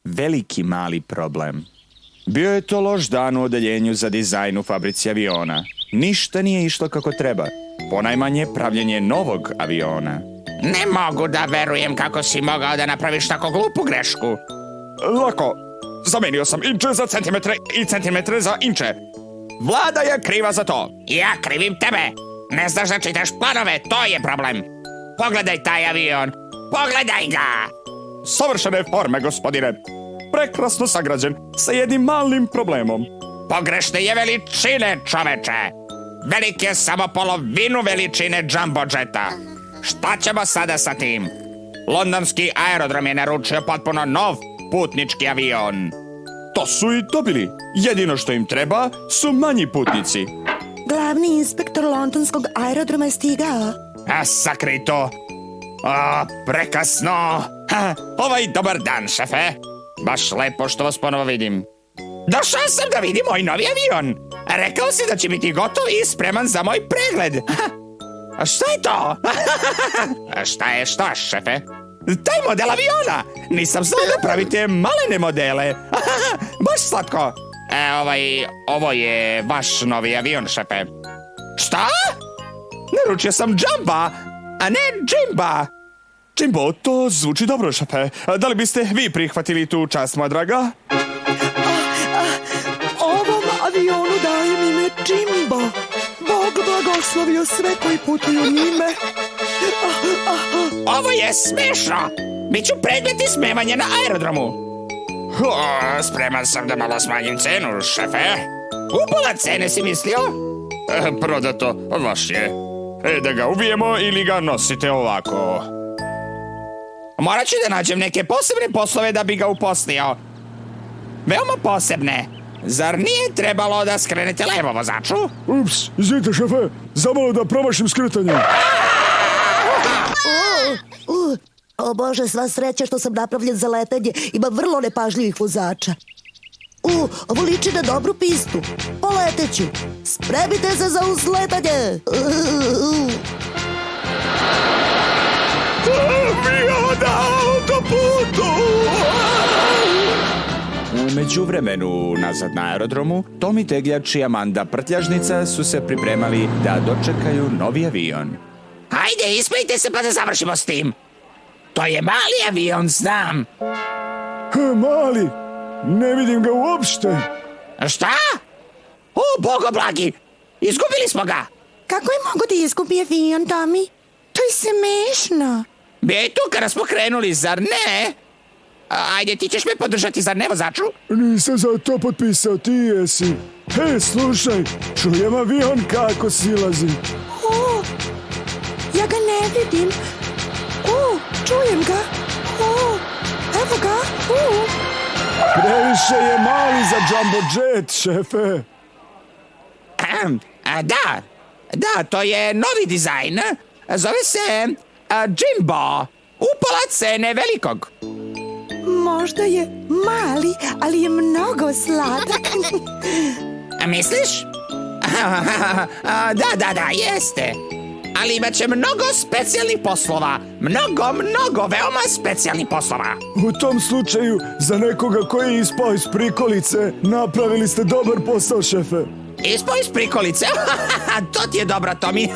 veliki mali problem. Bio je to loš dan u odeljenju za dizajn u fabrici aviona. Ništa nije išlo kako treba. Ponajmanje pravljenje novog aviona. Ne mogu da verujem kako si mogao da napraviš tako glupu grešku. Lako, zamenio sam inče za centimetre i centimetre za inče. Vlada je kriva za to. Ja krivim tebe. Ne znaš da čitaš planove, to je problem. Pogledaj taj avion. Pogledaj ga. Savršene forme, gospodine. Prekrasno sagrađen, sa jednim malim problemom. Pogrešne je veličine, čoveče. Velik je samo polovinu veličine jumbo jeta. Šta ćemo sada sa tim? Londonski aerodrom je naručio potpuno nov putnički avion. To su i dobili. Jedino što im treba su manji putnici. Glavni inspektor londonskog aerodroma je stigao. Sakri to. Prekasno. Dobar dan, šefe. Baš lepo što vas ponovo vidim. Došao sam da vidim moj novi avion. Rekao si da će biti gotov i spreman za moj pregled. A šta je to? Šta, šefe? Taj model aviona. Nisam znao da pravite malene modele. Baš slatko. Ovo je vaš novi avion, šefe. Šta? Naručio sam Jumba, a ne Jimba. Jimbo, to zvuči dobro, šefe. Da li biste vi prihvatili tu čast, moja draga? Ovom avionu dajem ime Jimbo. Bog blagoslovio sve koji putuju njime. Ovo je smešno. Biću predmet ismevanja na aerodromu. Spreman sam da malo smanjim cenu, šefe. Upola cene si mislio? Prodato, vaš je. Da ga uvijemo ili ga nosite ovako? Morat ću da nađem neke posebne poslove da bi ga uposlio. Veoma posebne. Zar nije trebalo da skrenete levo, vozaču? Ups, izvite, šefe. Zamalo da promašim skretanje. O Bože, sva sreća što sam napravljen za letenje. Ima vrlo nepažljivih vozača. Ovo liči na dobru pistu. Poleteću. Spremite se za uzletanje. Avion na autoputu! U međuvremenu, nazad na aerodromu, Tomi Tegljač i Amanda Prtljažnica su se pripremali da dočekaju novi avion. Hajde, ispojite se pa da završimo s tim. To je mali avion, znam. Mali? Ne vidim ga uopšte. Šta? Bogo blagi, izgubili smo ga. Kako je mogo da izgubi avion, Tomi? To je smešno. Bio je tu kada smo krenuli, zar ne? Ajde, ti ćeš me podržati, zar ne, vozaču? Nisam za to potpisao, ti jesi. Hej, slušaj, čujem avion kako silazi. Ja ga ne vidim. Čujem ga. Evo ga. Previše je mali za jumbo jet, šefe. Da, to je novi dizajn. Zove se Jimbo. Upola cene velikog. Možda je mali, ali je mnogo sladak. Misliš? Da, jeste. Ali imat će mnogo specijalnih poslova. Mnogo, veoma specijalnih poslova. U tom slučaju, za nekoga koji je ispao iz prikolice, napravili ste dobar posao, šefe. Ispao iz prikolice? To ti je dobro, Tomi.